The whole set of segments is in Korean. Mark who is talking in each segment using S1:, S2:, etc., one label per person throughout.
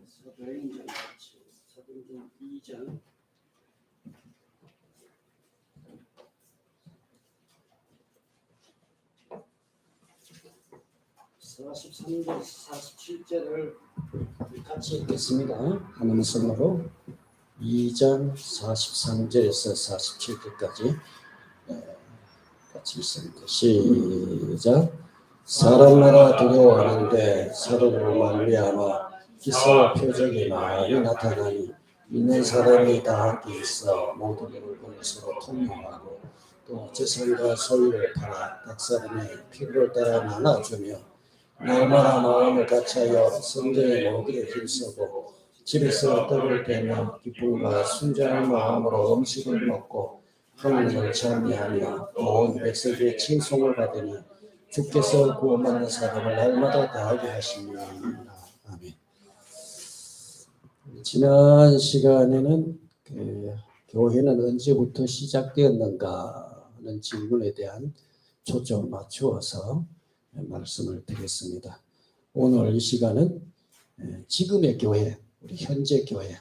S1: 사도행전 2장 43절 47절을 같이 읽겠습니다. 하나님 성으로 2장 43절에서 47절까지 같이 읽습니다. 시작. 사람 나라 두려워하는데 사람으로 말미암아 기사와 표적이 많이 나타나니 믿는 사람이 다 함께 있어 모든 물건을 서로 통용하고 또 재산과 소유를 팔아 각 사람의 필요를 따라 나눠주며 날마다 마음을 같이하여 성전에 모기를 힘쓰고 집에서 떡을 떼며 기쁨과 순전한 마음으로 음식을 먹고 하나님을 찬미하며 온 백성의 칭송을 받으니 주께서 구원받는 사람을 날마다 다하게 하시니라. 아멘. 지난 시간에는 교회는 언제부터 시작되었는가 하는 질문에 대한 초점을 맞추어서 말씀을 드렸습니다. 오늘 이 시간은 지금의 교회, 우리 현재 교회,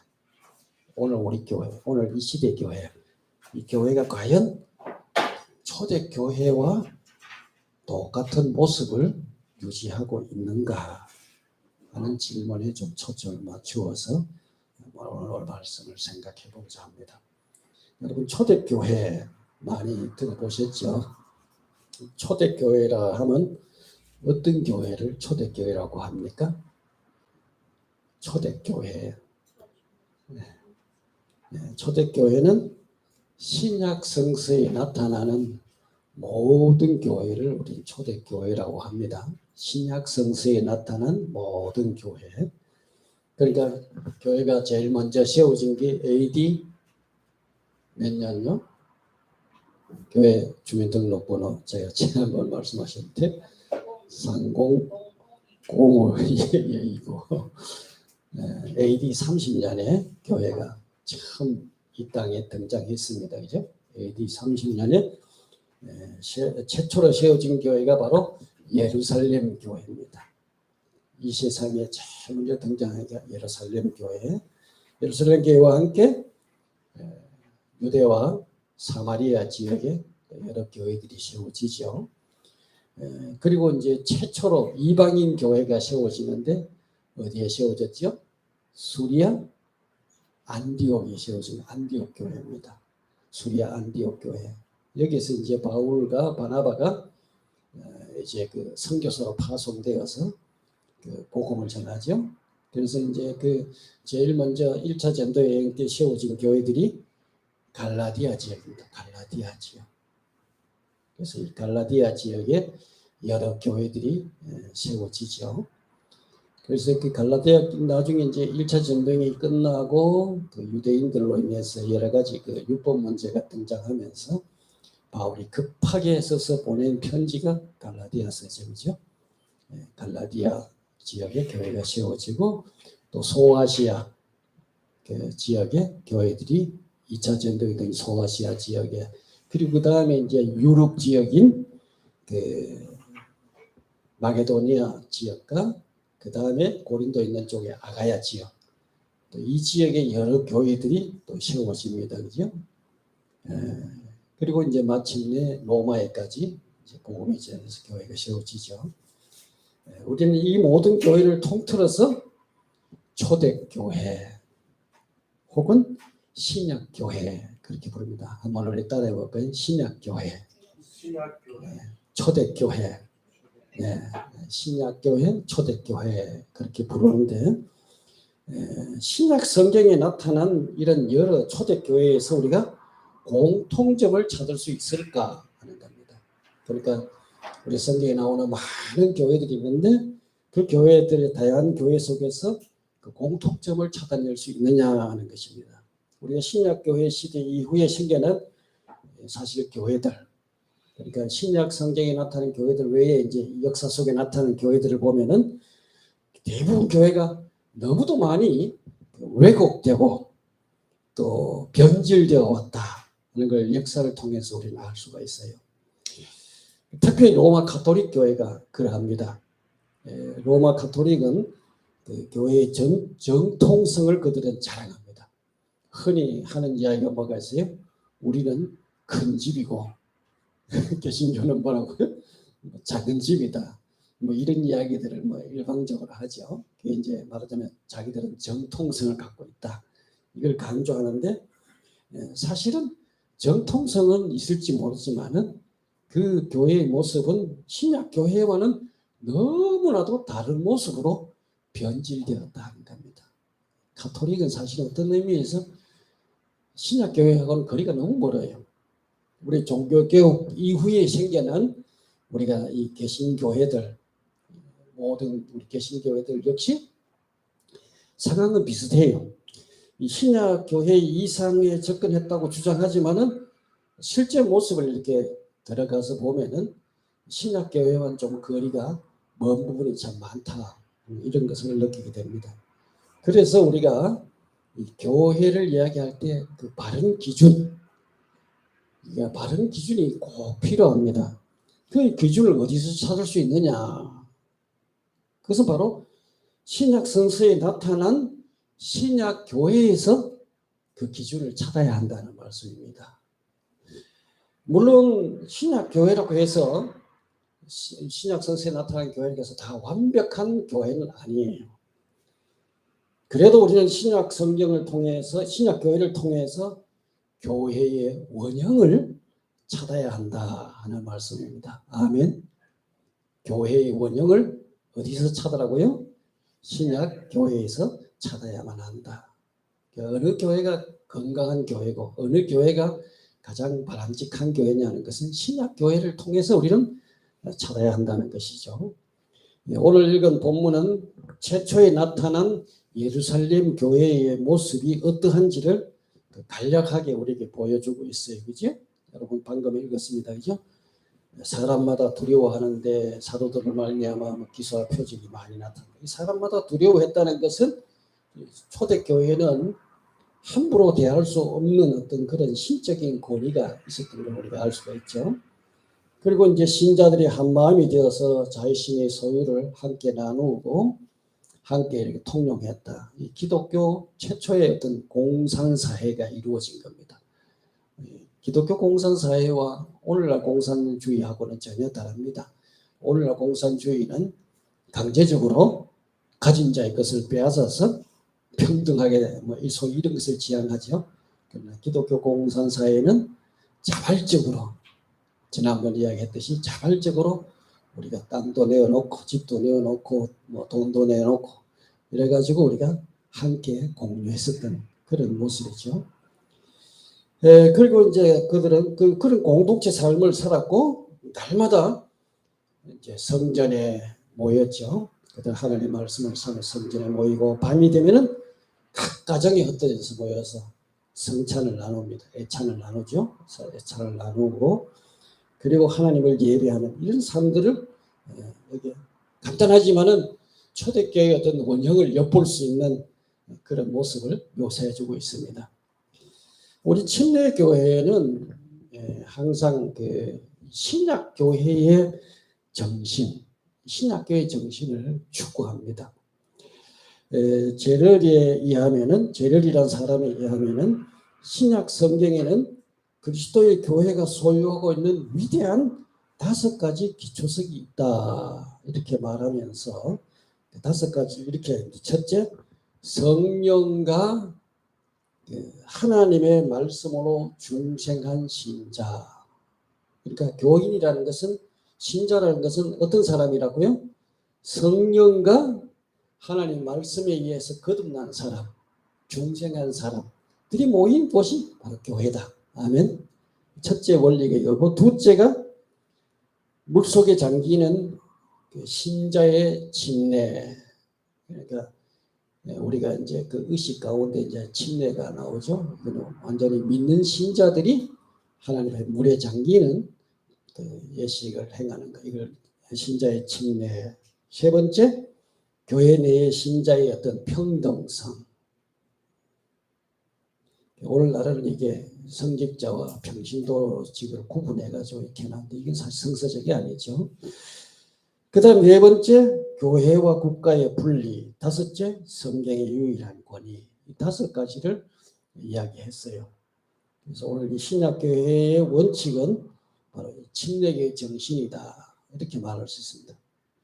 S1: 오늘 우리 교회, 오늘 이 시대 교회, 이 교회가 과연 초대교회와 똑같은 모습을 유지하고 있는가 하는 질문에 좀 초점을 맞추어서 오늘 말씀을 생각해 보고자 합니다. 여러분, 초대교회 많이 들어보셨죠? 초대교회라 하면 어떤 교회를 초대교회라고 합니까? 초대교회. 초대교회는 신약 성서에 나타나는 모든 교회를 우리 초대교회라고 합니다. 신약 성서에 나타난 모든 교회. 그러니까 교회가 제일 먼저 세워진 게 AD 몇 년요? 교회 주민등록번호 제가 지난번 말씀하셨는데 3005이고 AD 30년에 교회가 처음 이 땅에 등장했습니다. 그죠? AD 30년에 최초로 세워진 교회가 바로 예루살렘 교회입니다. 이 세상에 제일 먼저 등장한 게 예루살렘 교회. 예루살렘 교회와 함께 유대와 사마리아 지역에 여러 교회들이 세워지죠. 그리고 이제 최초로 이방인 교회가 세워지는데 어디에 세워졌죠? 수리아 안디옥이 세워진 안디옥 교회입니다. 수리아 안디옥 교회. 여기서 이제 바울과 바나바가 이제 그 선교사로 파송되어서 그 복음을 전하죠. 그래서 이제 그 제일 먼저 1차 전도 여행 때 세워진 교회들이 갈라디아 지역입니다. 갈라디아 지역. 그래서 이 갈라디아 지역에 여러 교회들이 세워지죠. 그래서 그 갈라디아 나중에 이제 1차 전쟁이 끝나고 그 유대인들로 인해서 여러 가지 그 율법 문제가 등장하면서 바울이 급하게 써서 보낸 편지가 갈라디아 서적이죠. 갈라디아 지역에 교회가 세워지고 또 소아시아 그 지역에 교회들이 2차 전쟁이 소아시아 지역에 그리고 그 다음에 이제 유럽 지역인 그 마게도니아 지역과 그 다음에 고린도 있는 쪽에 아가야 지역 또 이 지역에 여러 교회들이 또 세워집니다. 그죠? 그리고 이제 마침내 로마에까지 이제 복음이 전해서 교회가 세워지죠. 우리는 이 모든 교회를 통틀어서 초대교회 혹은 신약교회 그렇게 부릅니다. 한번 우리 따라해 볼까요? 신약교회, 초대교회, 신약교회, 초대교회 그렇게 부르는데 신약 성경에 나타난 이런 여러 초대교회에서 우리가 공통점을 찾을 수 있을까 하는 겁니다. 그러니까 우리 성경에 나오는 많은 교회들이 있는데 그 교회들의 다양한 교회 속에서 그 공통점을 찾아낼 수 있느냐 하는 것입니다. 우리가 신약교회 시대 이후에 생겨난 사실 교회들 그러니까 신약 성경에 나타난 교회들 외에 이제 역사 속에 나타난 교회들을 보면은 대부분 교회가 너무도 많이 왜곡되고 또 변질되어 왔다 하는 걸 역사를 통해서 우리는 알 수가 있어요. 특히 로마 가톨릭 교회가 그러합니다. 로마 가톨릭은 그 교회의 정통성을 그들은 자랑합니다. 흔히 하는 이야기가 뭐가 있어요? 우리는 큰 집이고 개신교는 뭐라고요? 작은 집이다. 뭐 이런 이야기들을 뭐 일방적으로 하죠. 그게 이제 말하자면 자기들은 정통성을 갖고 있다. 이걸 강조하는데 사실은 정통성은 있을지 모르지만은 그 교회의 모습은 신약 교회와는 너무나도 다른 모습으로 변질되었다 하는 겁니다. 가톨릭은 사실 어떤 의미에서 신약 교회하고는 거리가 너무 멀어요. 우리 종교개혁 이후에 생겨난 우리가 이 개신교회들, 모든 우리 개신교회들 역시 상황은 비슷해요. 이 신약 교회 이상에 접근했다고 주장하지만은 실제 모습을 이렇게 들어가서 보면은 신약 교회와는 좀 거리가 먼 부분이 참 많다. 이런 것을 느끼게 됩니다. 그래서 우리가 이 교회를 이야기할 때 그 바른 기준, 바른 기준이 꼭 필요합니다. 그 기준을 어디서 찾을 수 있느냐? 그것은 바로 신약 성서에 나타난 신약 교회에서 그 기준을 찾아야 한다는 말씀입니다. 물론 신약 교회라고 해서 신약 성서에 나타난 교회에서 다 완벽한 교회는 아니에요. 그래도 우리는 신약 성경을 통해서 신약 교회를 통해서 교회의 원형을 찾아야 한다 하는 말씀입니다. 아멘. 교회의 원형을 어디서 찾으라고요? 신약 교회에서 찾아야만 한다. 어느 교회가 건강한 교회고 어느 교회가 가장 바람직한 교회냐는 것은 신약 교회를 통해서 우리는 찾아야 한다는 것이죠. 오늘 읽은 본문은 최초에 나타난 예루살렘 교회의 모습이 어떠한지를 간략하게 우리에게 보여주고 있어요. 그죠? 여러분 방금 읽었습니다. 그죠? 사람마다 두려워하는데 사도들을 말미암아 기사와 표적이 많이 나타납니다. 사람마다 두려워했다는 것은 초대교회는 함부로 대할 수 없는 어떤 그런 신적인 권위가 있었던 걸 우리가 알 수가 있죠. 그리고 이제 신자들이 한 마음이 되어서 자신의 소유를 함께 나누고 함께 이렇게 통용했다. 이 기독교 최초의 어떤 공산사회가 이루어진 겁니다. 기독교 공산사회와 오늘날 공산주의하고는 전혀 다릅니다. 오늘날 공산주의는 강제적으로 가진 자의 것을 빼앗아서 평등하게 이런 것을 지향하죠. 그러나 기독교 공산사회는 자발적으로 지난번 이야기했듯이 자발적으로 우리가 땅도 내어놓고 집도 내어놓고 돈도 내어놓고 이래가지고 우리가 함께 공유했었던 그런 모습이죠. 그리고 이제 그들은 그런 공동체 삶을 살았고 날마다 이제 성전에 모였죠. 그들 하나님의 말씀을 사는 성전에 모이고 밤이 되면은 각 가정에 흩어져서 모여서 성찬을 나눕니다. 애찬을 나누죠. 애찬을 나누고 그리고 하나님을 예배하는 이런 삶들을 여기 간단하지만은 초대교회의 어떤 원형을 엿볼 수 있는 그런 모습을 묘사해주고 있습니다. 우리 침례교회는 항상 그 신약교회의 정신, 신약교회의 정신을 추구합니다. 제럴이라는 사람에 의하면은 신약 성경에는 그리스도의 교회가 소유하고 있는 위대한 5가지 기초석이 있다 이렇게 말하면서 5가지 이렇게 첫째 성령과 하나님의 말씀으로 중생한 신자. 그러니까 교인이라는 것은 신자라는 것은 어떤 사람이라고요? 성령과 하나님 말씀에 의해서 거듭난 사람, 중생한 사람들이 모인 곳이 바로 교회다. 아멘. 첫째 원리가 이거고 둘째가 물속에 잠기는 신자의 침례. 그러니까 우리가 이제 그 의식 가운데 이제 침례가 나오죠. 완전히 믿는 신자들이 하나님의 물에 잠기는 그 예식을 행하는 거. 이걸 신자의 침례. 세 번째, 교회 내의 신자의 어떤 평등성. 오늘날은 이게 성직자와 평신도직을 구분해가지고 이렇게 하는데 이게 사실 성서적이 아니죠. 그 다음 네 번째, 교회와 국가의 분리, 다섯째 성경의 유일한 권위, 이 다섯 가지를 이야기했어요. 그래서 오늘 이 신약교회의 원칙은 바로 침례교의 정신이다, 이렇게 말할 수 있습니다.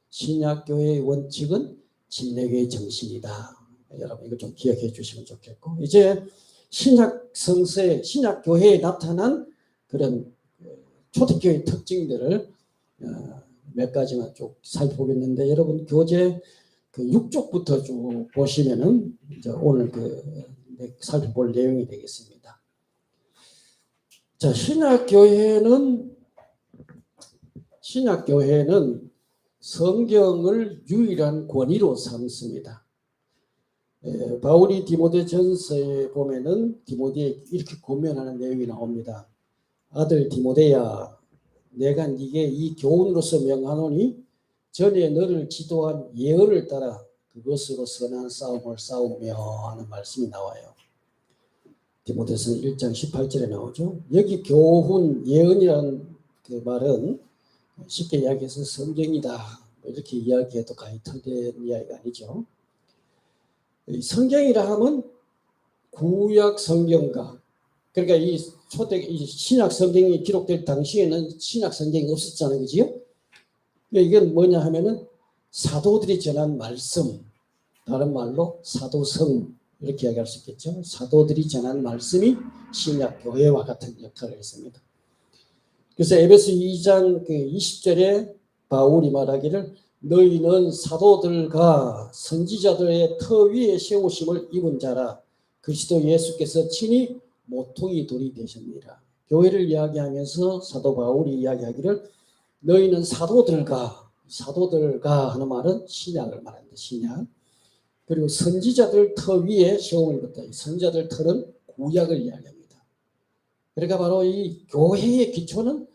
S1: 신약교회의 원칙은 침례교의 정신이다. 여러분 이거 좀 기억해 주시면 좋겠고, 이제 신약 성서에, 신약 교회에 나타난 그런 초대교회 특징들을 몇 가지만 쭉 살펴보겠는데, 여러분 교재 그 6쪽부터 쭉 보시면은 이제 오늘 살펴볼 내용이 되겠습니다. 자, 신약 교회는 성경을 유일한 권위로 삼습니다. 바울이 디모데전서에 보면은 디모데에 이렇게 권면하는 내용이 나옵니다. 아들 디모데야, 내가 네게 이 교훈으로서 명하노니 전에 너를 지도한 예언을 따라 그것으로 선한 싸움을 싸우며 하는 말씀이 나와요. 디모데서 1장 18절에 나오죠. 여기 교훈, 예언이라는 그 말은 쉽게 이야기해서 성경이다, 이렇게 이야기해도 가히 틀린 이야기가 아니죠. 성경이라 하면 구약 성경과, 그러니까 이 신약 성경이 기록될 당시에는 신약 성경이 없었잖아요, 그지요? 이건 뭐냐 하면은 사도들이 전한 말씀, 다른 말로 사도성, 이렇게 이야기할 수 있겠죠. 사도들이 전한 말씀이 신약 교회와 같은 역할을 했습니다. 그래서 에베소 2장 20절에 바울이 말하기를 너희는 사도들과 선지자들의 터 위에 세우심을 입은 자라, 그리스도 예수께서 친히 모퉁이 돌이 되십니다. 교회를 이야기하면서 사도 바울이 이야기하기를 너희는 사도들과 하는 말은 신약을 말합니다. 신약. 그리고 선지자들 터 위에 세움을 입었다. 선지자들 터는 구약을 이야기합니다. 그러니까 바로 이 교회의 기초는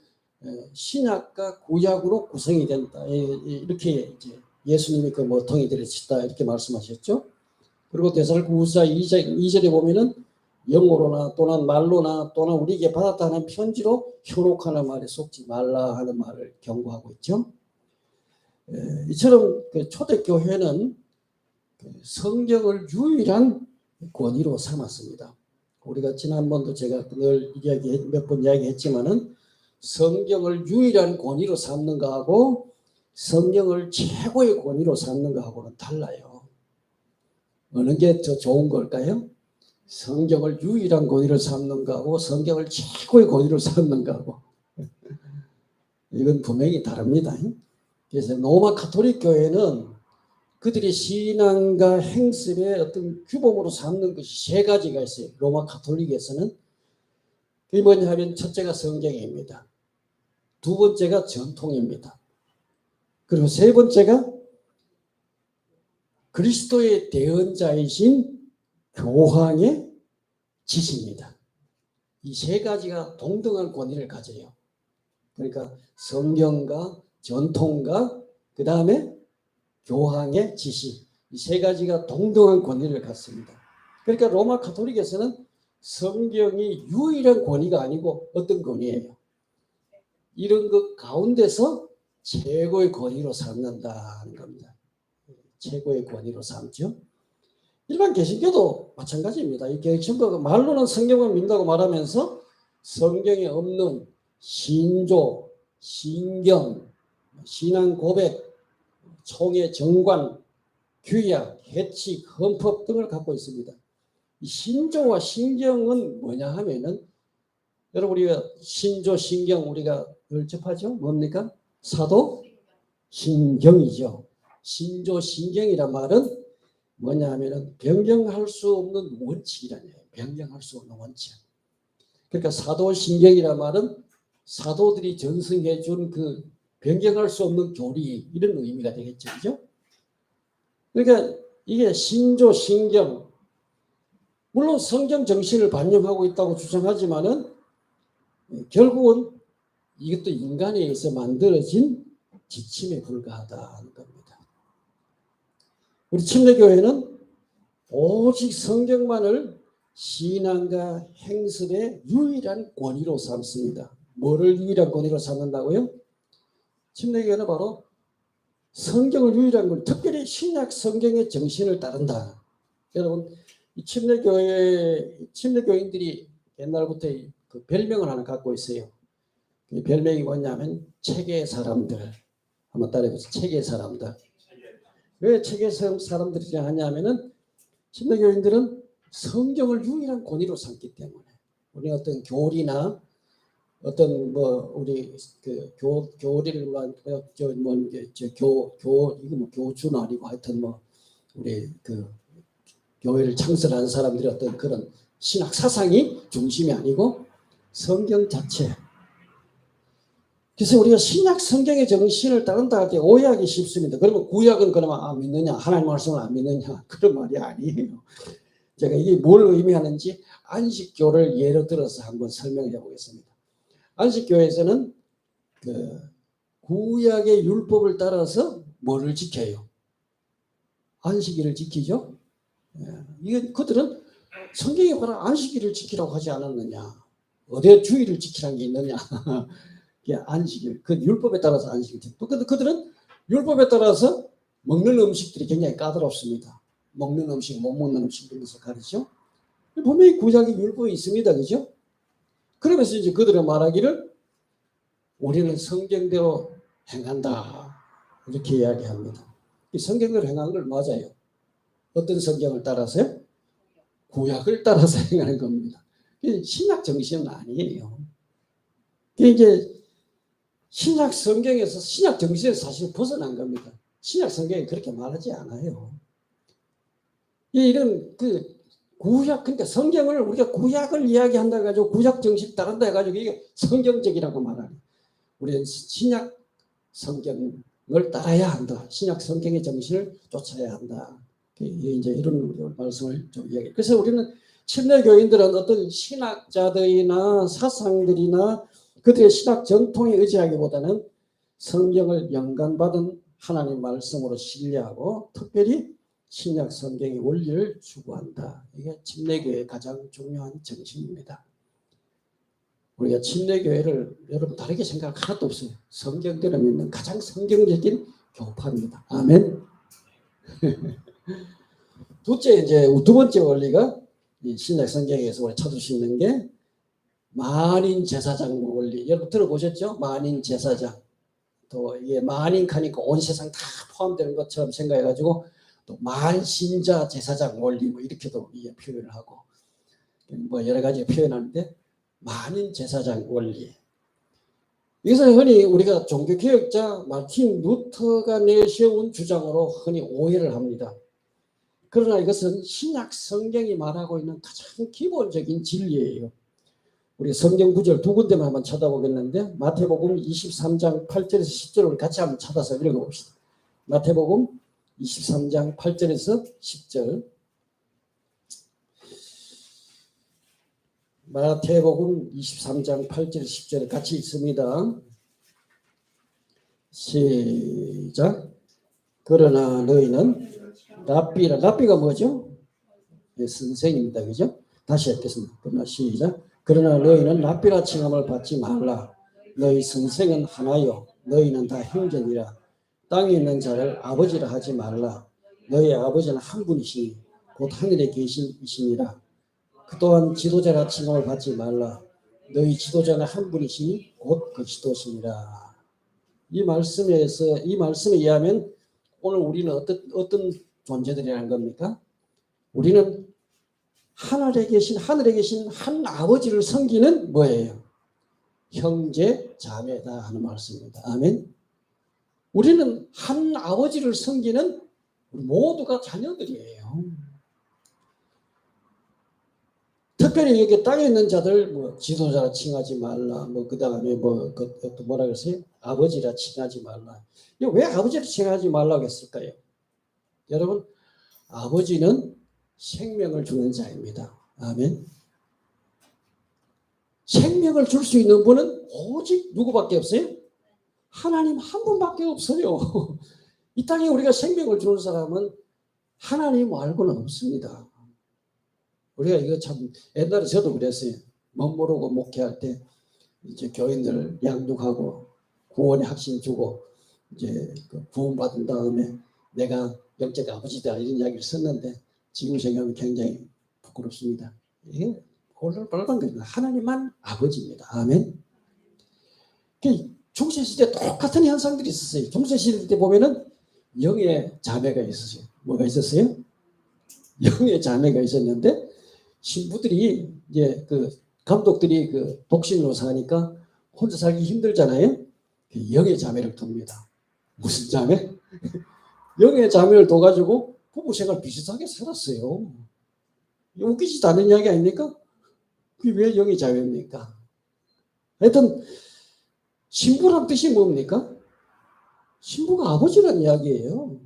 S1: 신약과 구약으로 구성이 된다. 이렇게 이제 예수님이 그 모퉁이 되셨다, 이렇게 말씀하셨죠. 그리고 데살로니가후서 2절에 보면은 영어로나 또는 말로나 또는 우리에게 받았다 하는 편지로 현혹하는 말에 속지 말라 하는 말을 경고하고 있죠. 이처럼 그 초대교회는 성경을 유일한 권위로 삼았습니다. 우리가 지난번도 제가 늘 몇 번 이야기했지만은 성경을 유일한 권위로 삼는 거하고 성경을 최고의 권위로 삼는 거하고는 달라요. 어느 게 더 좋은 걸까요? 성경을 유일한 권위로 삼는 거하고 성경을 최고의 권위로 삼는 거하고 이건 분명히 다릅니다. 그래서 로마 가톨릭 교회는 그들이 신앙과 행습의 어떤 규범으로 삼는 것이 세 가지가 있어요. 로마 가톨릭에서는. 그게 뭐냐 하면 첫째가 성경입니다. 두 번째가 전통입니다. 그리고 세 번째가 그리스도의 대언자이신 교황의 지시입니다. 이 세 가지가 동등한 권위를 가져요. 그러니까 성경과 전통과 그 다음에 교황의 지시, 이 세 가지가 동등한 권위를 갖습니다. 그러니까 로마 가톨릭에서는 성경이 유일한 권위가 아니고 어떤 권위예요? 이런 것 가운데서 최고의 권위로 삼는다는 겁니다. 최고의 권위로 삼죠. 일반 개신교도 마찬가지입니다. 이 개신교가 말로는 성경을 믿는다고 말하면서 성경에 없는 신조, 신경, 신앙 고백, 총회 정관, 규약, 해칙, 헌법 등을 갖고 있습니다. 이 신조와 신경은 뭐냐 하면은, 여러분 우리가 신조, 신경 우리가 늘 접하죠? 뭡니까? 사도 신경이죠. 신조, 신경이란 말은 뭐냐 하면은 변경할 수 없는 원칙이라는 거예요. 변경할 수 없는 원칙. 그러니까 사도 신경이란 말은 사도들이 전승해 준 그 변경할 수 없는 교리, 이런 의미가 되겠죠. 그죠? 그러니까 이게 신조, 신경, 물론 성경 정신을 반영하고 있다고 주장하지만은 결국은 이것도 인간에 의해서 만들어진 지침에 불과하다는 겁니다. 우리 침례교회는 오직 성경만을 신앙과 행습의 유일한 권위로 삼습니다. 뭐를 유일한 권위로 삼는다고요? 침례교회는 바로 성경을 유일한 건 특별히 신약 성경의 정신을 따른다. 여러분, 이 침례교인들이 옛날부터 그 별명을 하나 갖고 있어요. 그 별명이 뭐냐면 책의 사람들. 한번 따라해보세요. 책의 사람들. 왜 책의 사람들이라 하냐면은 침례교인들은 성경을 유일한 권위로 삼기 때문에 우리 어떤 교리나 어떤 뭐 우리 그 교리를 교주는 아니고 하여튼 뭐 우리 그 교회를 창설한 사람들이 어떤 그런 신학 사상이 중심이 아니고 성경 자체. 그래서 우리가 신약 성경의 정신을 따른다 할 때 오해하기 쉽습니다. 그러면 구약은 그러면 안 믿느냐, 하나님 말씀을 안 믿느냐, 그런 말이 아니에요. 제가 이게 뭘 의미하는지 안식교를 예로 들어서 한번 설명해 보겠습니다. 안식교에서는 그 구약의 율법을 따라서 뭐를 지켜요? 안식일을 지키죠. 이건 그들은 성경에 말한 안식일을 지키라고 하지 않았느냐? 어디에 주일을 지키라는 게 있느냐? 안식일, 그 율법에 따라서 안식일. 또 그들은 율법에 따라서 먹는 음식들이 굉장히 까다롭습니다. 먹는 음식, 못 먹는 음식 이런 것을 가르치죠. 분명히 구약에 율법이 있습니다, 그죠? 그러면서 이제 그들은 말하기를 우리는 성경대로 행한다 이렇게 이야기합니다. 이 성경대로 행하는 걸 맞아요. 어떤 성경을 따라서요? 구약을 따라서 행하는 겁니다. 신약 정신은 아니에요. 이게 신약 성경에서 신약 정신에서 사실 벗어난 겁니다. 신약 성경이 그렇게 말하지 않아요. 이런 그 구약, 그러니까 성경을 우리가 구약을 이야기한다 해가지고 구약 정신 따른다 해가지고 이게 성경적이라고 말하는. 우리는 신약 성경을 따라야 한다. 신약 성경의 정신을 쫓아야 한다. 이제 이런 말씀을 좀 이야기. 그래서 우리는 침례교인들은 어떤 신학자들이나 사상들이나 그들의 신학 전통에 의지하기보다는 성경을 영감받은 하나님 말씀으로 신뢰하고 특별히 신약 성경의 원리를 추구한다. 이게 침례교회의 가장 중요한 정신입니다. 우리가 침례교회를 여러분 다르게 생각 하나도 없어요. 성경대로 믿는 가장 성경적인 교파입니다. 아멘. 두 번째 원리가 이 신약 성경에서 우리 찾을 수 있는 게 만인 제사장 원리. 여러분 들어보셨죠? 만인 제사장. 또 이게 만인하니까 온 세상 다 포함되는 것처럼 생각해가지고 또 만신자 제사장 원리 뭐 이렇게도 표현을 하고 뭐 여러 가지 표현하는데 만인 제사장 원리. 이것은 흔히 우리가 종교개혁자 마틴 루터가 내세운 주장으로 흔히 오해를 합니다. 그러나 이것은 신약 성경이 말하고 있는 가장 기본적인 진리예요. 우리 성경 구절 두 군데만 한번 찾아보겠는데 마태복음 23장 8절에서 10절을 우리 같이 한번 찾아서 읽어봅시다. 마태복음 23장 8절에서 10절. 마태복음 23장 8절 10절 같이 읽습니다. 시작. 그러나 너희는 랍비가 뭐죠? 네, 선생입니다. 그죠? 다시 읽겠습니다. 그러나 시작. 그러나 너희는 랍비라 칭함을 받지 말라. 너희 선생은 하나요. 너희는 다 형제니라. 땅에 있는 자를 아버지라 하지 말라. 너희 아버지는 한 분이시니 곧 하늘에 계신 이시니라. 그 또한 지도자라 칭함을 받지 말라. 너희 지도자는 한 분이시니 곧 그리스도시니라. 이 말씀에 의하면 오늘 우리는 어떤 존재들이라는 겁니까? 우리는 하늘에 계신 한 아버지를 섬기는 뭐예요? 형제 자매다 하는 말씀입니다. 아멘. 우리는 한 아버지를 섬기는 모두가 자녀들이에요. 특별히 여기 땅에 있는 자들 뭐 지도자라 칭하지 말라. 그 다음에 뭐라 그랬어요? 아버지라 칭하지 말라. 이거 왜 아버지라 칭하지 말라고 했을까요? 여러분, 아버지는 생명을 주는 자입니다. 아멘. 생명을 줄 수 있는 분은 오직 누구밖에 없어요? 하나님 한 분밖에 없어요. 이 땅에 우리가 생명을 주는 사람은 하나님 말고는 없습니다. 우리가 이거 참 옛날에 저도 그랬어요. 멋모르고 목회할 때 이제 교인들 양육하고 구원의 확신 주고 이제 그 구원받은 다음에 내가 영적 아버지다 이런 이야기를 썼는데 지금 생각하면 굉장히 부끄럽습니다. 이게 올라빨간 거예요. 하나님만 아버지입니다. 아멘. 중세시대 똑같은 현상들이 있었어요. 중세시대 때 보면은 영의 자매가 있었어요. 뭐가 있었어요? 영의 자매가 있었는데 신부들이 이제 그 감독들이 그 독신으로 사니까 혼자 살기 힘들잖아요. 영의 자매를 둡니다. 무슨 자매? 영의 자매를 둬가지고 부부 생활 비슷하게 살았어요. 웃기지도 않은 이야기 아닙니까? 그게 왜 영의 자매입니까? 하여튼 신부란 뜻이 뭡니까? 신부가 아버지란 이야기예요.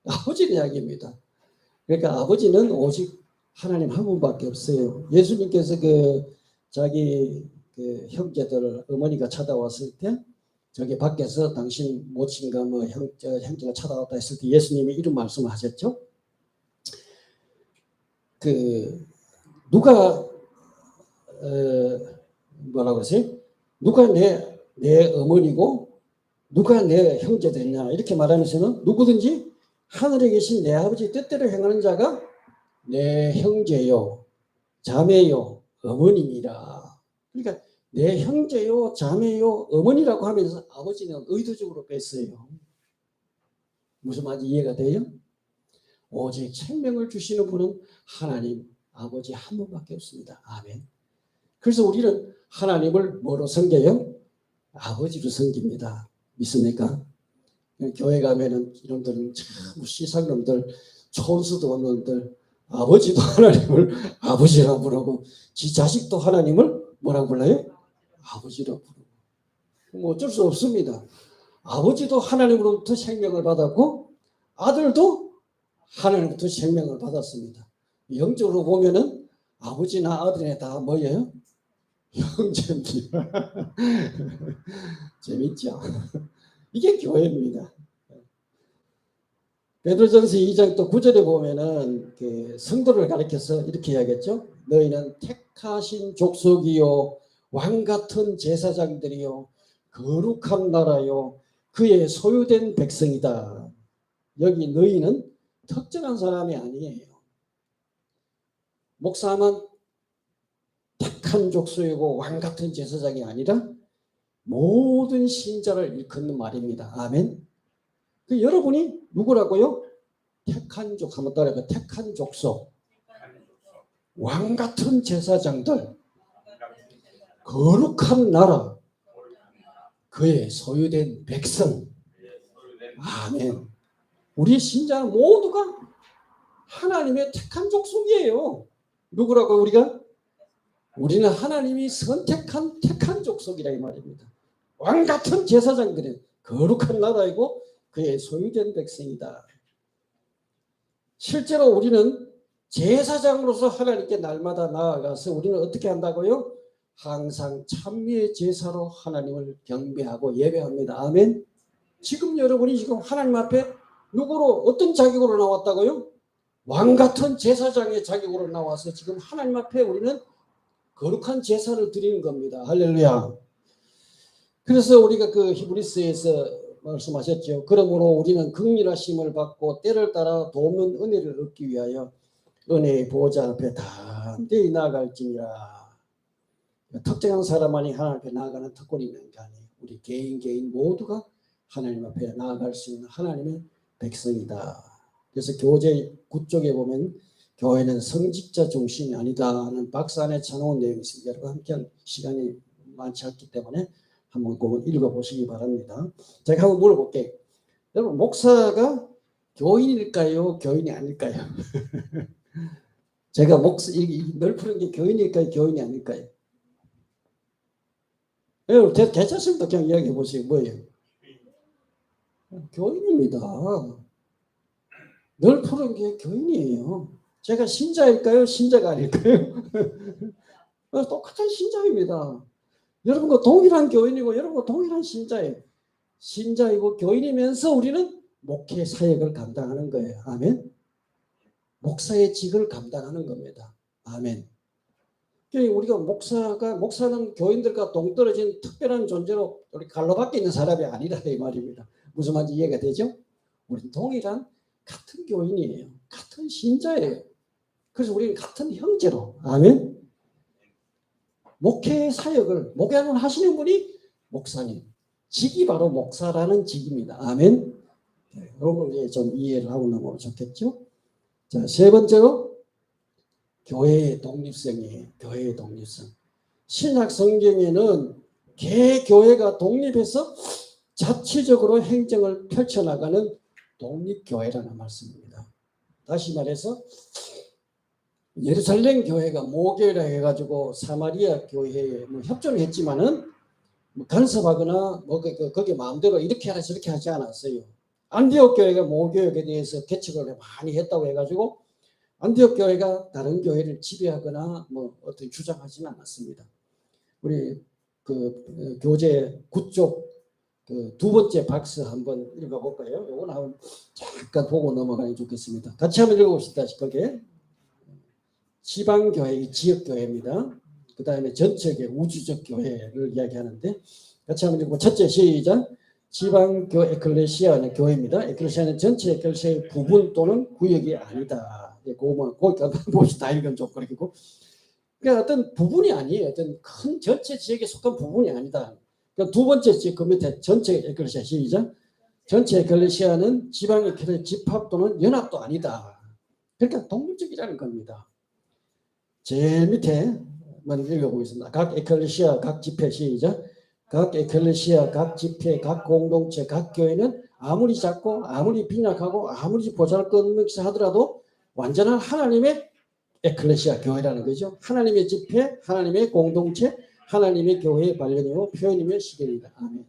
S1: 아버지란 이야기입니다. 그러니까 아버지는 오직 하나님 한 분밖에 없어요. 예수님께서 그 자기 그 형제들 어머니가 찾아왔을 때 저기 밖에서 당신 모친과 뭐 형제가 찾아왔다 했을 때 예수님이 이런 말씀을 하셨죠. 그 누가 뭐라고 그러세요? 누가 내 어머니고 누가 내 형제들이냐 이렇게 말하면서는 누구든지 하늘에 계신 내 아버지 뜻대로 행하는 자가 내 형제요 자매요 어머니니라. 그러니까 내 형제요 자매요 어머니라고 하면서 아버지는 의도적으로 뺐어요. 무슨 말인지 이해가 돼요? 오직 생명을 주시는 분은 하나님 아버지 한 분밖에 없습니다. 아멘. 그래서 우리는 하나님을 뭐로 섬겨요? 아버지로 섬깁니다. 믿습니까? 교회 가면은 이놈들은 참 시상놈들 촌수도 없는 놈들 아버지도 하나님을 아버지라고 부르고 지 자식도 하나님을 뭐라고 불러요? 아버지라고 부르고 뭐 어쩔 수 없습니다. 아버지도 하나님으로부터 생명을 받았고 아들도 하나님부터 생명을 받았습니다. 영적으로 보면은 아버지나 아들이 다 뭐예요? 형제입니다. 재밌죠? 이게 교회입니다. 베드로전서 2장 또 9절에 보면은 그 성도를 가리켜서 이렇게 이야기했죠. 너희는 택하신 족속이요 왕 같은 제사장들이요 거룩한 나라요 그의 소유된 백성이다. 여기 너희는 특정한 사람이 아니에요. 목사만 택한 족속이고 왕 같은 제사장이 아니라 모든 신자를 일컫는 말입니다. 아멘. 그 여러분이 누구라고요? 택한 족 한번 따라해봐. 택한 족속, 왕 같은 제사장들, 거룩한 나라, 그의 소유된 백성. 아멘. 우리 신자는 모두가 하나님의 택한 족속이에요. 누구라고 우리가? 우리는 하나님이 선택한 택한 족속이라 이 말입니다. 왕 같은 제사장들은 거룩한 나라이고 그의 소유된 백성이다. 실제로 우리는 제사장으로서 하나님께 날마다 나아가서 우리는 어떻게 한다고요? 항상 찬미의 제사로 하나님을 경배하고 예배합니다. 아멘. 지금 여러분이 지금 하나님 앞에 누구로 어떤 자격으로 나왔다고요? 왕 같은 제사장의 자격으로 나와서 지금 하나님 앞에 우리는 거룩한 제사를 드리는 겁니다. 할렐루야. 그래서 우리가 그 히브리서에서 말씀하셨죠. 그러므로 우리는 긍휼하심을 받고 때를 따라 돕는 은혜를 얻기 위하여 은혜의 보좌 앞에 담대히 나아갈지니라. 특정한 사람만이 하나님 앞에 나아가는 특권이 있는 게 아니에요. 우리 개인 모두가 하나님 앞에 나아갈 수 있는 하나님의 백성이다. 그래서 교재 9쪽에 보면 교회는 성직자 중심이 아니다는 박스 안에 쳐놓은 내용이 있습니다. 여러분 함께한 시간이 많지 않기 때문에 한번 그거 읽어보시기 바랍니다. 제가 한번 물어볼게요. 여러분 목사가 교인일까요? 교인이 아닐까요? 제가 널푸른 게 교인일까요? 교인이 아닐까요? 여러분 괜찮습니다. 그냥 이야기해 보세요. 뭐예요? 교인입니다. 널푸른 게 교인이에요. 제가 신자일까요? 신자가 아닐까요? 똑같은 신자입니다. 여러분과 동일한 교인이고 여러분과 동일한 신자예요. 신자이고 교인이면서 우리는 목회 사역을 감당하는 거예요. 아멘. 목사의 직을 감당하는 겁니다. 아멘. 우리가 목사는 교인들과 동떨어진 특별한 존재로 우리 갈로 밖에 있는 사람이 아니라 이 말입니다. 무슨 말인지 이해가 되죠? 우리는 동일한 같은 교인이에요. 같은 신자예요. 그래서 우리는 같은 형제로. 아멘. 목회 사역을 목회를 하시는 분이 목사님. 직이 바로 목사라는 직입니다. 아멘. 네, 여러분 좀 이해를 하고 넘어가면 좋겠죠? 자, 세 번째로 교회의 독립성이에요. 교회의 독립성. 신약 성경에는 개교회가 독립해서 자체적으로 행정을 펼쳐나가는 독립교회라는 말씀입니다. 다시 말해서 예루살렘 교회가 모교회라 해가지고 사마리아 교회에 뭐 협조를 했지만은 뭐 간섭하거나 뭐 거기 마음대로 이렇게 하라 저렇게 하지 않았어요. 안디옥 교회가 모교육에 대해서 개척을 많이 했다고 해가지고 안디옥 교회가 다른 교회를 지배하거나 뭐 어떤 주장하지는 않았습니다. 우리 그 교재 9쪽 그 두 번째 박스 한번 읽어볼까요? 요건 한번 잠깐 보고 넘어가면 좋겠습니다. 같이 한번 읽어봅시다. 거기에 지방교회, 지역교회입니다. 그 다음에 전체의 우주적 교회를 이야기하는데 같이 한번 읽고 첫째 시작. 지방교 에클레시아는 교회입니다. 에클레시아는 전체 에클레시아의 부분 또는 구역이 아니다. 거기까지 다 읽으면 좀 그렇고 그러니까 어떤 부분이 아니에요. 어떤 큰 전체 지역에 속한 부분이 아니다. 그러니까 두 번째 그 밑에 전체 에클레시아 시작. 전체 에클레시아는 지방 에클레시아 집합 또는 연합도 아니다. 그러니까 독립적이라는 겁니다. 제일 밑에만 읽어보겠습니다. 각 에클레시아, 각 집회 시작. 각 에클레시아, 각 집회, 각 공동체, 각 교회는 아무리 작고 아무리 빈약하고 아무리 보잘것없는 하더라도 완전한 하나님의 에클레시아 교회라는 거죠. 하나님의 집회, 하나님의 공동체, 하나님의 교회의 관련이고 표현이며 시결이다. 아멘.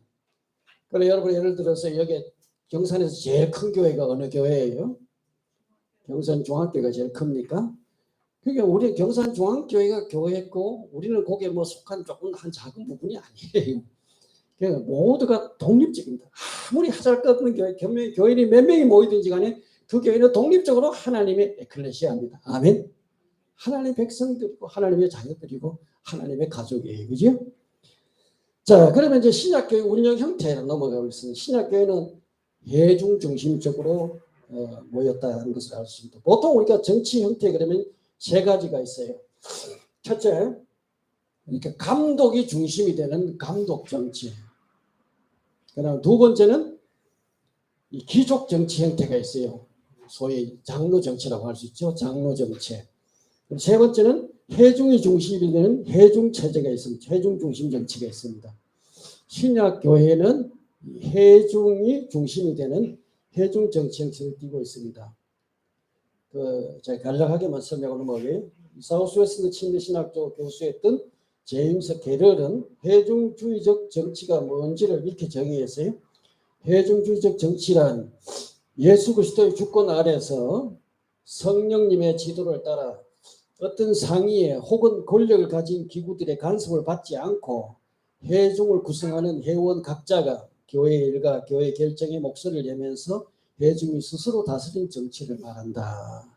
S1: 그럼 여러분 예를 들어서 여기 경산에서 제일 큰 교회가 어느 교회예요? 경산 중앙교회가 제일 큽니까? 그러니까 우리 경산 중앙교회가 교회고 우리는 거기에 뭐 속한 조금 한 작은 부분이 아니에요. 그러니까 모두가 독립적입니다. 아무리 하잘것없는 교인이 몇 명이 모이든지 간에 그 교회는 독립적으로 하나님의 에클레시아입니다. 아멘. 하나님의 백성들이고 하나님의 자녀들이고 하나님의 가족이에요. 그죠? 자, 그러면 이제 신약교회 운영 형태로 넘어가고 있습니다. 신약교회는 회중 중심적으로 모였다는 것을 알 수 있습니다. 보통 우리가 정치 형태 그러면 세 가지가 있어요. 첫째, 이렇게 감독이 중심이 되는 감독 정치. 그다음 두 번째는 이 귀족 정치 형태가 있어요. 소위 장로 정치라고 할 수 있죠. 장로 정치. 세 번째는 회중이 중심이 되는 회중 체제가 있습니다. 회중 중심 정치가 있습니다. 신약 교회는 회중이 중심이 되는 회중 정치 형태를 띠고 있습니다. 제가 간략하게만 설명을 넘어가요. 사우스웨스트 침례 신학교 교수였던 제임스 게럴은 회중주의적 정치가 뭔지를 이렇게 정의했어요. 회중주의적 정치란 예수 그리스도의 주권 아래서 성령님의 지도를 따라 어떤 상위에 혹은 권력을 가진 기구들의 간섭을 받지 않고 회중을 구성하는 회원 각자가 교회 일과 교회 결정에 목소리를 내면서 회중이 스스로 다스린 정치를 말한다.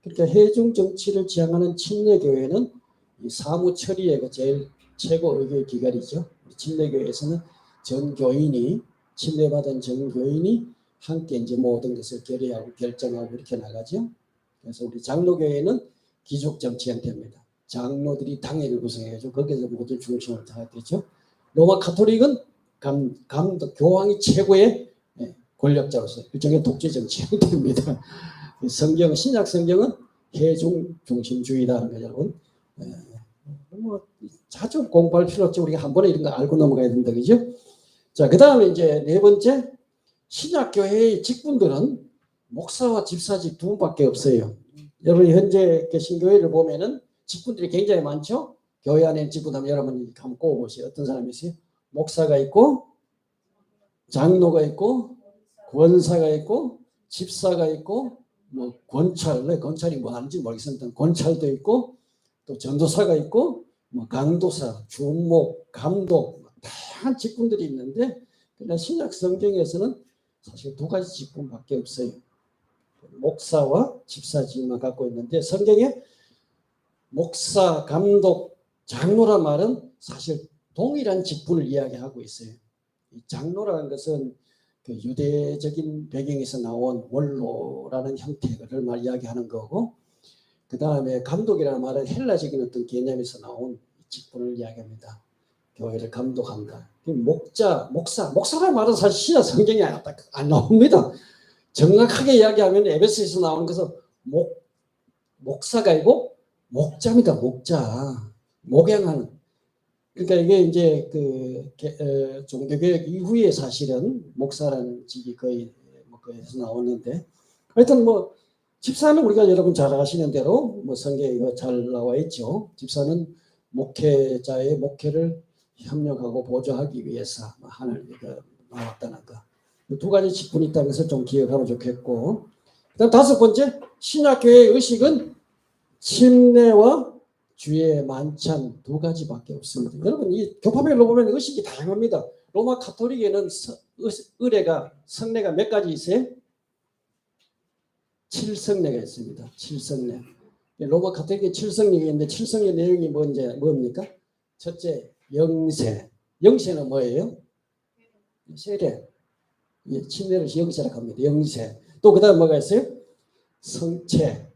S1: 그러니까 회중 정치를 지향하는 침례교회는 사무 처리의 제일 최고 의결 기관이죠. 침례교회에서는 전 교인이 침례받은 전 교인이 함께 이제 모든 것을 결의하고 결정하고 이렇게 나가죠. 그래서 우리 장로교회는 귀족 정치 형태입니다. 장로들이 당회를 구성해가지고 거기서 모든 중심을 다 되죠. 로마 카톨릭은 감독 교황이 최고의 권력자로서 일종의 독재 정치 형태입니다. 성경 신약 성경은 회중 중심주의다는 거죠, 여러분. 뭐 자주 공부할 필요 없죠. 우리가 한 번에 이런 거 알고 넘어가야 된다, 그죠? 자, 그 다음에 이제 네 번째 신약 교회의 직분들은 목사와 집사직 두 분밖에 없어요. 여러분 현재 계신 교회를 보면은 직분들이 굉장히 많죠. 교회 안에 직분하면 여러분이 한번 꼽아보세요. 어떤 사람이 있어요? 목사가 있고 장로가 있고 권사가 있고 집사가 있고 뭐 권찰이 뭐 하는지 모르겠습니다. 권찰도 있고 또 전도사가 있고 뭐 강도사, 주목, 감독 다양한 직분들이 있는데 그냥 신약 성경에서는 사실 두 가지 직분밖에 없어요. 목사와 집사직만 갖고 있는데 성경에 목사, 감독, 장로란 말은 사실 동일한 직분을 이야기하고 있어요. 장로라는 것은 그 유대적인 배경에서 나온 원로라는 형태를 이야기하는 거고, 그 다음에 감독이라는 말은 헬라적인 어떤 개념에서 나온 직분을 이야기합니다. 교회를 감독한다. 목사라는 말은 사실 신약 성경에 안 나옵니다. 정확하게 이야기하면 에베소에서 나오는 것은 목사가 아니고 목자입니다. 목자. 목양하는. 그러니까 이게 이제 종교개혁 이후에 사실은 목사라는 직이 거기에서 나오는데, 하여튼 집사는 우리가 여러분 잘 아시는 대로 성경에 잘 나와 있죠. 집사는 목회자의 목회를 협력하고 보조하기 위해서 하나님께서 나왔다는 거. 두 가지 직분이 있다는 것을 좀 기억하면 좋겠고, 그다음 다섯 번째, 신약교회의 의식은 침례와 주의 만찬 두 가지밖에 없습니다. 여러분 이 교파별로 보면 의식이 다양합니다. 로마 가톨릭에는 성례가 몇 가지 있어요? 7성례가 있습니다. 7성례. 로마 가톨릭에 7성례가 있는데 7성례 내용이 뭡니까? 첫째, 영세. 영세는 뭐예요? 세례. 침례를 영세라고 합니다. 영세. 또 그 다음 뭐가 있어요? 성체.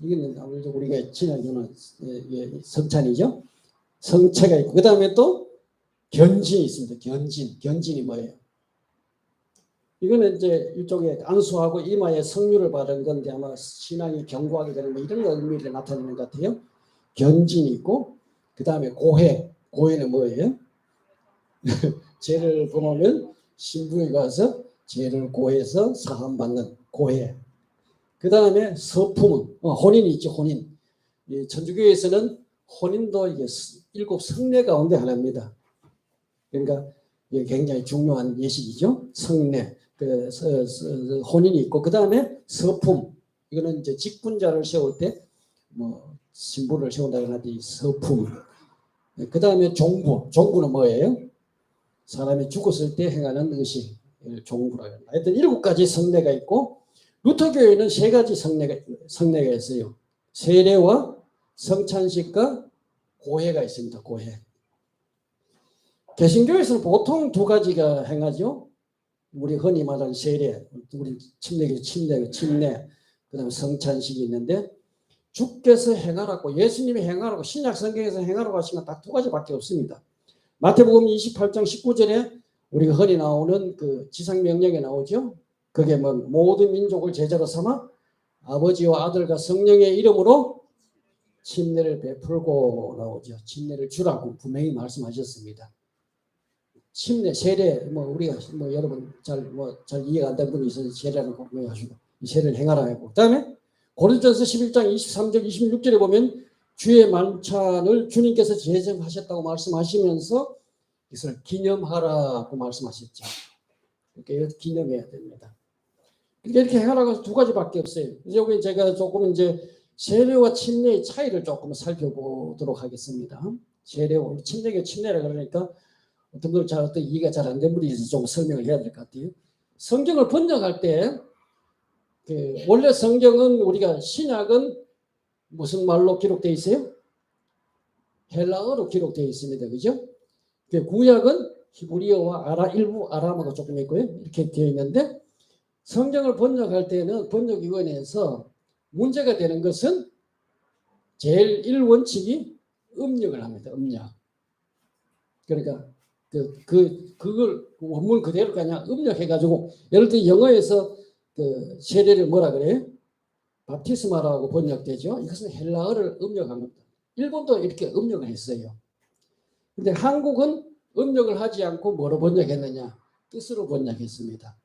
S1: 이거는 아무래도 우리가 지나가는 성찬이죠. 성체가 있고, 그 다음에 또 견진이 있습니다. 견진이 뭐예요? 이거는 이제 일종의 안수하고 이마에 성유를 바른 건데 아마 신앙이 견고하게 되는 이런 의미를 나타내는 것 같아요. 견진이 있고, 그 다음에 고해. 고해는 뭐예요? 죄를 범하면 신부에 가서 죄를 고해서 사함받는 고해. 그 다음에 서품은 혼인이 있죠. 혼인. 천주교에서는 혼인도 이게 7 성례 가운데 하나입니다. 그러니까 이게 굉장히 중요한 예식이죠. 성례. 혼인이 있고, 그 다음에 서품. 이거는 이제 직분자를 세울 때 신부를 세운다고 하는데 서품. 그 다음에 종부. 종부는 뭐예요? 사람이 죽었을 때 행하는 의식. 종부라고 합니다. 하여튼 7가지 성례가 있고, 루터교회는 3가지 성례가 있어요. 세례와 성찬식과 고해가 있습니다. 고해. 개신교에서는 보통 2가지가 행하죠. 우리 흔히 말하는 세례, 우리 침례, 그다음에 성찬식이 있는데, 주께서 행하라고, 예수님이 행하라고, 신약 성경에서 행하라고 하신 건 딱 2가지밖에 없습니다. 마태복음 28장 19절에 우리가 흔히 나오는 그 지상명령에 나오죠. 그게 모든 민족을 제자로 삼아 아버지와 아들과 성령의 이름으로 침례를 베풀고 나오죠. 침례를 주라고 분명히 말씀하셨습니다. 침례, 세례, 우리가 여러분 잘 이해가 안 되는 분이 있어서 세례라는 거 하시고 세례를 행하라 하고, 그다음에 고린도전서 11장 23절 26절에 보면 주의 만찬을 주님께서 제정하셨다고 말씀하시면서 이것을 기념하라고 말씀하셨죠. 이렇게 기념해야 됩니다. 이렇게 행하라고 해서 2가지밖에 없어요. 여기 제가 조금 이제 세례와 침례의 차이를 조금 살펴보도록 하겠습니다. 세례와 침례라 그러니까 어떤 걸 어떤 이해가 잘 안 된 분이 있어서 좀 설명을 해야 될 것 같아요. 성경을 번역할 때 원래 성경은 우리가 신약은 무슨 말로 기록되어 있어요? 헬라어로 기록되어 있습니다. 그죠? 구약은 히브리어와 일부 아람어가 조금 있고요. 이렇게 되어 있는데, 성경을 번역할 때는 번역위원회에서 문제가 되는 것은 제일 1원칙이 음력을 합니다. 음력. 그러니까 그걸 원문 그대로 그냥 음력해가지고, 예를 들어 영어에서 세례를 뭐라 그래요? 밥티스마라고 번역되죠. 이것은 헬라어를 음력한 겁니다. 일본도 이렇게 음력을 했어요. 근데 한국은 음력을 하지 않고 뭐로 번역했느냐? 뜻으로 번역했습니다.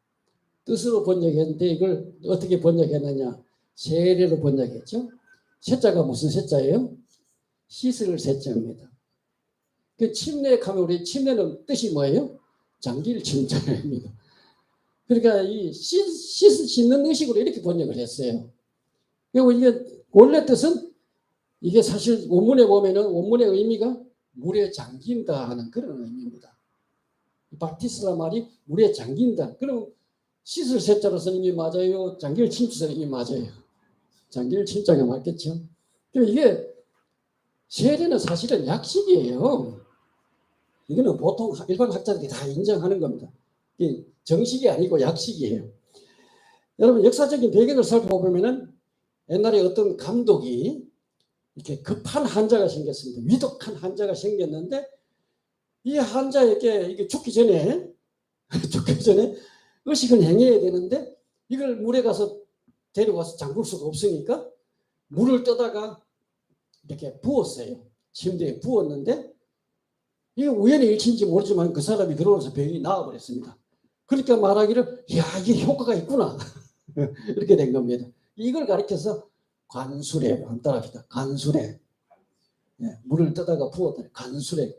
S1: 뜻으로 번역했는데 이걸 어떻게 번역했느냐? 세례로 번역했죠. 세자가 무슨 세자예요? 씻을 세자입니다. 그 침례하면 우리 침례는 뜻이 뭐예요? 장기를 침자입니다. 그러니까 이 씻는 의식으로 이렇게 번역을 했어요. 그리고 이게 원래 뜻은 이게 사실 원문에 보면은 원문의 의미가 물에 잠긴다 하는 그런 의미입니다. 바티스라 말이 물에 잠긴다. 그럼 씻을 세자로 쓰는 의미 맞아요? 장기를 침투하는 의미 맞아요? 장기를 침자가 맞겠죠. 그럼 이게 세례는 사실은 약식이에요. 이거는 보통 일반 학자들이 다 인정하는 겁니다. 이게 정식이 아니고 약식이에요. 여러분 역사적인 배경을 살펴보면은 옛날에 어떤 감독이 이렇게 급한 환자가 생겼습니다. 위독한 환자가 생겼는데 이 환자에게 이게 죽기 전에 의식을 행해야 되는데 이걸 물에 가서 데려가서 잠글 수가 없으니까 물을 떠다가 이렇게 부었어요. 침대에 부었는데 이게 우연히 일치인지 모르지만 그 사람이 들어와서 병이 나아버렸습니다. 그러니까 말하기를 야 이게 효과가 있구나 이렇게 된 겁니다. 이걸 가리켜서 관수례 따라합시다. 관수례. 네, 물을 떠다가 부었다. 관수례.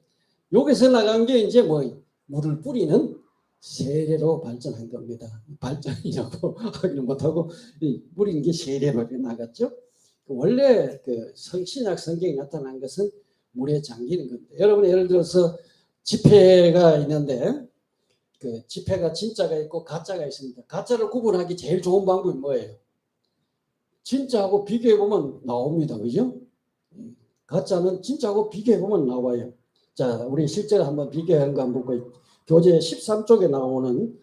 S1: 여기서 나간 게 이제 뭐 물을 뿌리는 세례로 발전한 겁니다. 발전이라고 하기는 못하고 뿌리는 게 세례로 나갔죠. 원래 그 신약 성경에 나타난 것은 물에 잠기는 겁니다. 여러분 예를 들어서 지폐가 있는데 그 지폐가 진짜가 있고 가짜가 있습니다. 가짜를 구분하기 제일 좋은 방법이 뭐예요? 진짜하고 비교해보면 나옵니다. 그죠? 가짜는 진짜하고 비교해보면 나와요. 자, 우리 실제로 한번 비교하는 거 한번 보고 교재 13쪽에 나오는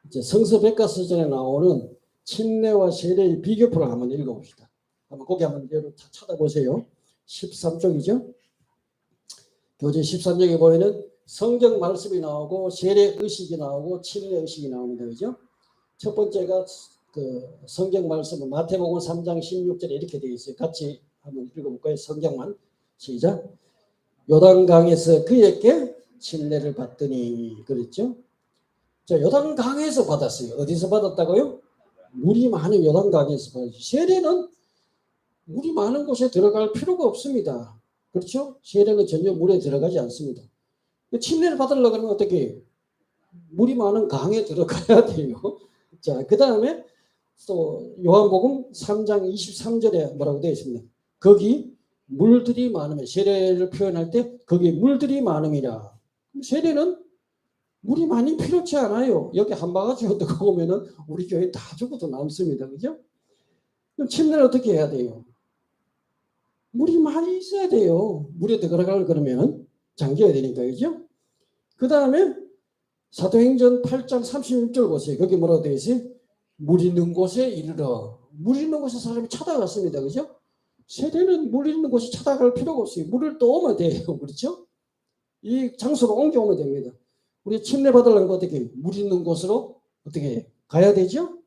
S1: 이제 성서백과서전에 나오는 침례와 세례의 비교표를 한번 읽어봅시다. 한번 거기 한번 여러분 찾아보세요. 13쪽이죠. 교재 13쪽에 보면은 성경 말씀이 나오고 세례 의식이 나오고 침례 의식이 나옵니다. 그죠? 첫 번째가 그 성경 말씀은 마태복음 3장 16절에 이렇게 되어 있어요. 같이 한번 읽어볼까요? 성경만 시작. 요단강에서 그에게 침례를 받더니 그랬죠. 자, 요단강에서 받았어요. 어디서 받았다고요? 물이 많은 요단강에서 받았어요. 세례는 물이 많은 곳에 들어갈 필요가 없습니다. 그렇죠? 세례는 전혀 물에 들어가지 않습니다. 침례를 받으려고 하면 어떻게 해요? 물이 많은 강에 들어가야 돼요. 자, 그 다음에 또 요한복음 3장 23절에 뭐라고 되어 있습니다. 거기 물들이 많으면 세례를 표현할 때 거기 물들이 많음이라. 세례는 물이 많이 필요치 않아요. 여기 한 바가지 얻고 오면은 우리 교회 다 죽어도 남습니다. 그죠? 그럼 침례를 어떻게 해야 돼요? 물이 많이 있어야 돼요. 물에 들어가려고 그러면 잠겨야 되니까. 그죠? 그 다음에 사도행전 8장 36절 보세요. 거기 뭐라고 되어 있어요? 물 있는 곳에 이르러. 물 있는 곳에 사람이 찾아갔습니다. 그죠? 세례는 물 있는 곳에 찾아갈 필요가 없어요. 물을 또 오면 돼요. 그렇죠? 이 장소로 옮겨오면 됩니다. 우리 침례 받으려면 어떻게 물 있는 곳으로 어떻게 가야 되죠?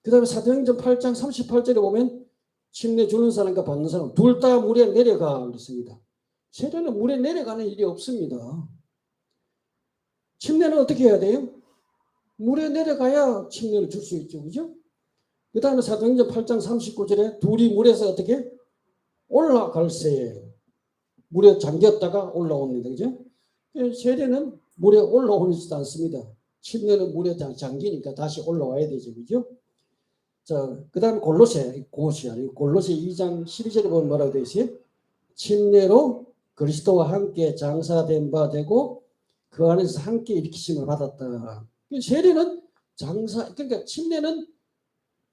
S1: 그 다음에 사도행전 8장 38절에 보면 침례 주는 사람과 받는 사람 둘 다 물에 내려가 그랬습니다. 세례는 물에 내려가는 일이 없습니다. 침례는 어떻게 해야 돼요? 물에 내려가야 침례를 줄 수 있죠. 그죠? 그 다음에 사도행전 8장 39절에 둘이 물에서 어떻게 올라갈새 물에 잠겼다가 올라옵니다. 그죠? 세례는 물에 올라오지도 않습니다. 침례는 물에 잠기니까 다시 올라와야 되죠. 그죠? 자, 그 다음에 골로새 2장 12절에 보면 뭐라고 되어 있어요? 침례로 그리스도와 함께 장사된 바 되고 그 안에서 함께 일으키심을 받았다. 세례는 그러니까 침례는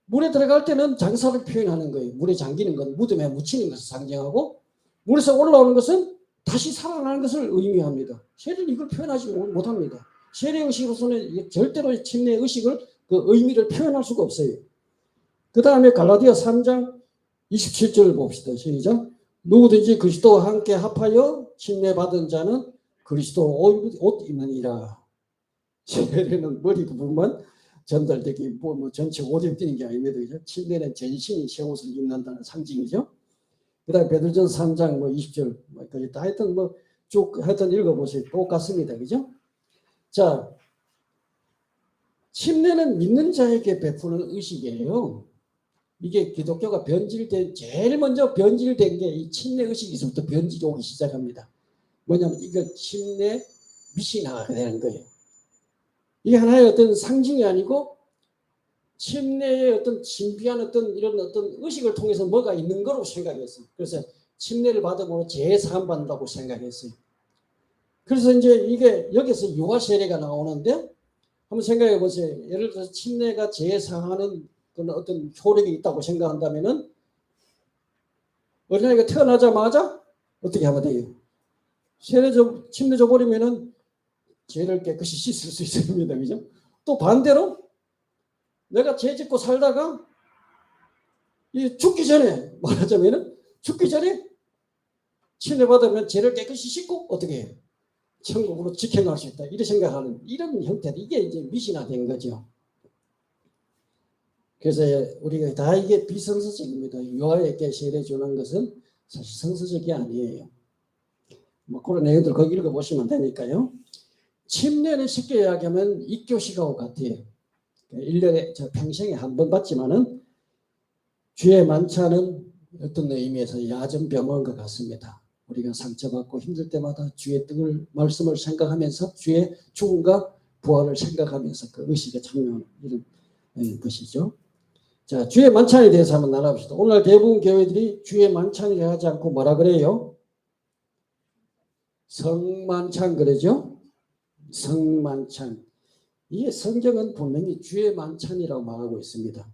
S1: 물에 들어갈 때는 장사를 표현하는 거예요. 물에 잠기는 건 무덤에 묻히는 것을 상징하고 물에서 올라오는 것은 다시 살아나는 것을 의미합니다. 세례는 이걸 표현하지 못합니다. 세례 의식으로서는 절대로 침례 의식을 그 의미를 표현할 수가 없어요. 그 다음에 갈라디아 3장 27절을 봅시다. 시작. 누구든지 그리스도와 함께 합하여 침례 받은 자는 그리스도 옷 입느니라. 세례는 머리 부분만 전달되기 뭐 전체 옷 입는 게 아닙니다. 그죠? 침례는 전신이 새 옷을 입는다는 상징이죠. 그 다음에 베드로전서 3장 20절 다 하여튼 쭉 하여튼 읽어보세요. 똑같습니다. 그죠? 자, 침례는 믿는 자에게 베푸는 의식이에요. 이게 기독교가 제일 먼저 변질된 게 이 침례 의식에서부터 변질이 오기 시작합니다. 뭐냐면 이거 침례 미신화가 되는 거예요. 이게 하나의 어떤 상징이 아니고 침례의 어떤 신비한 이런 의식을 통해서 뭐가 있는 거로 생각했어요. 그래서 침례를 받으면 재사함 받는다고 생각했어요. 그래서 이제 이게 여기서 유아 세례가 나오는데 한번 생각해 보세요. 예를 들어서 침례가 재사하는 그런 어떤 효력이 있다고 생각한다면은 어린아이가 태어나자마자 어떻게 하면 돼요? 침례 줘버리면은 죄를 깨끗이 씻을 수 있습니다. 그죠? 또 반대로 내가 죄 짓고 살다가 이 죽기 전에 말하자면은 죽기 전에 침례받으면 죄를 깨끗이 씻고 어떻게 해요? 천국으로 직행할 수 있다. 이렇게 생각하는 이런 형태, 이게 이제 미신화된 거죠. 그래서 우리가 다 이게 비성서적입니다. 요하에게 세례 주는 것은 사실 성서적이 아니에요. 뭐 그런 내용들 거기 읽어보시면 되니까요. 침례는 쉽게 이야기하면 입교식하고 같아요. 1년에 저 평생에 한 번 받지만은 주의 만찬은 어떤 의미에서 야전병원과 같습니다. 우리가 상처받고 힘들 때마다 주의 뜻을 말씀을 생각하면서 주의 죽음과 부활을 생각하면서 그 의식에 참여하는 이런 것이죠. 자, 주의 만찬에 대해서 한번 나눠봅시다. 오늘 대부분 교회들이 주의 만찬이라 하지 않고 뭐라 그래요? 성만찬 그러죠? 성만찬. 이게 성경은 분명히 주의 만찬이라고 말하고 있습니다.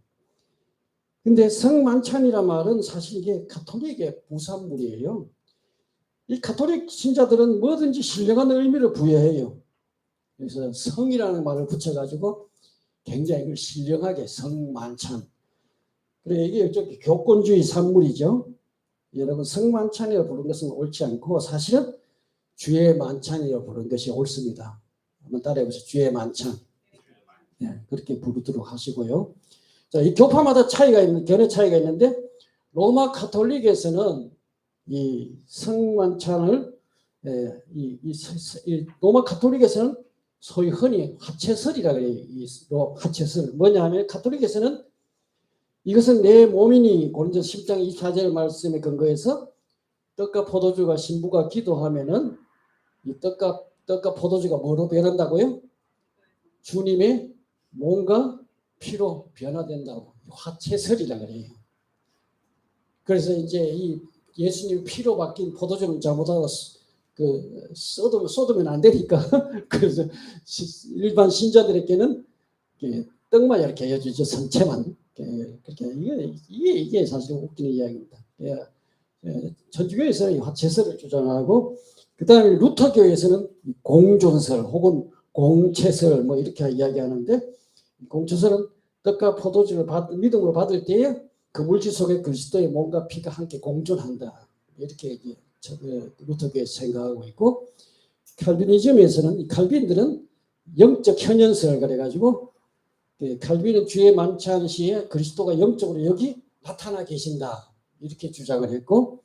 S1: 근데 성만찬이란 말은 사실 이게 가톨릭의 부산물이에요. 이 가톨릭 신자들은 뭐든지 신령한 의미를 부여해요. 그래서 성이라는 말을 붙여가지고 굉장히 이걸 신령하게 성만찬. 그래 이게 교권주의 산물이죠. 여러분 성만찬이라고 부른 것은 옳지 않고 사실은 주의 만찬이라고 부른 것이 옳습니다. 한번 따라해보세요. 주의 만찬. 네, 그렇게 부르도록 하시고요. 자, 이 교파마다 견해 차이가 있는데 로마 가톨릭에서는 이 성만찬을 이 로마 가톨릭에서는 소위 흔히 화채설이라 그래요. 이 화채설 뭐냐 하면 가톨릭에서는 이것은 내 몸이니 고린도서 10장 24절 말씀에 근거해서 떡과 포도주가 신부가 기도하면은 이 떡과 포도주가 뭐로 변한다고요? 주님의 몸과 피로 변화된다고 화채설이라 그래요. 그래서 이제 이 예수님 피로 바뀐 포도주는 잘못하고 그 쏟으면 안 되니까 그래서 일반 신자들에게는 떡만 이렇게 해주죠. 성체만 그렇게 이게 사실 웃기는 이야기입니다. 천주교에서는 화채설을 주장하고 그 다음에 루터교에서는 공존설 혹은 공채설 뭐 이렇게 이야기하는데 공채설은 떡과 포도주를 믿음으로 받을 때에 그 물질 속에 그리스도의 몸과 피가 함께 공존한다. 이렇게 루터교에서 생각하고 있고 칼비니즘에서는 칼빈들은 영적 현현설 그래가지고 칼빈은 주의 만찬 시에 그리스도가 영적으로 여기 나타나 계신다. 이렇게 주장을 했고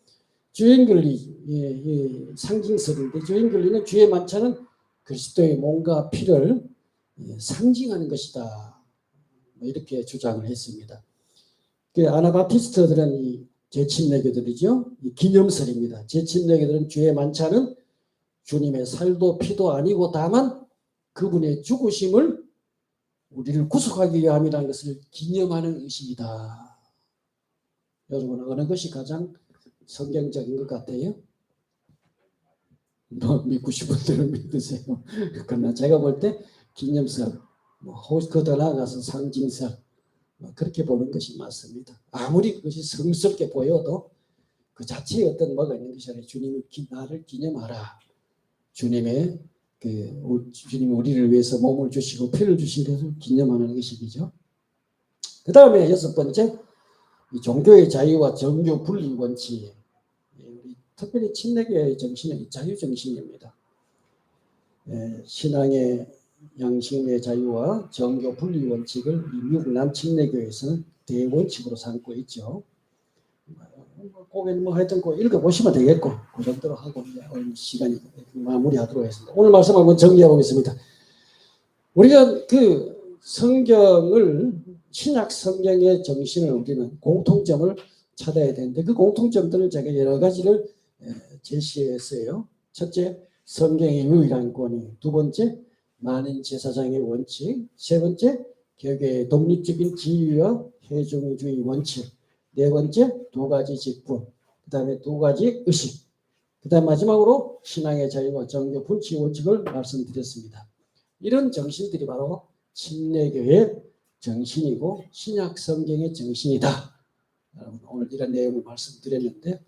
S1: 주인글리 상징설인데 주인글리는 주의 만찬은 그리스도의 몸과 피를 상징하는 것이다. 이렇게 주장을 했습니다. 그 아나바티스트들은 이 제침례교들이죠. 이 기념설입니다. 제침례교들은 주의 만찬은 주님의 살도 피도 아니고 다만 그분의 죽으심을 우리를 구속하기 위함이라는 것을 기념하는 의식이다. 여러분 어느 것이 가장 성경적인 것 같아요? 뭐 믿고 싶은 대로 믿으세요. 그러나 제가 볼 때 기념설, 그 더 나아가서 상징설 그렇게 보는 것이 맞습니다. 아무리 그것이 성스럽게 보여도 그 자체에 어떤 뭐가 있는 것이 아니라 주님이 나를 기념하라. 주님이 우리를 위해서 몸을 주시고 피를 주신 것을 기념하는 것이죠. 그 다음에 6번째 종교의 자유와 정교 분리 원칙. 특별히 침례교의 정신은 자유 정신입니다. 신앙의 양심의 자유와 정교 분리 원칙을 미국 남침례교에서는 대원칙으로 삼고 있죠. 거기는 하여튼 읽어보시면 되겠고 그 정도로 하고 오늘 시간이 마무리하도록 하겠습니다. 오늘 말씀 한번 정리하고 있습니다. 우리가 그 성경을 신약 성경의 정신을 우리는 공통점을 찾아야 되는데 그 공통점들을 제가 여러 가지를 제시했어요. 첫째, 성경의 유일한 권위. 두 번째, 만인 제사장의 원칙. 세 번째, 개교의 독립적인 지위와 회중주의 원칙. 네 번째, 두 가지 직분. 그 다음에 두 가지 의식. 그 다음 마지막으로 신앙의 자유와 정교 분치 원칙을 말씀드렸습니다. 이런 정신들이 바로 침례교의 정신이고 신약 성경의 정신이다. 오늘 이런 내용을 말씀드렸는데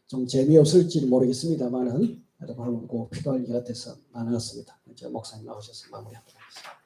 S1: 좀 재미없을지 모르겠습니다만은 여러분 한번 꼭 필요할 것 같아서 나눴습니다. 이제 목사님 나오셔서 마무리하도록 하겠습니다.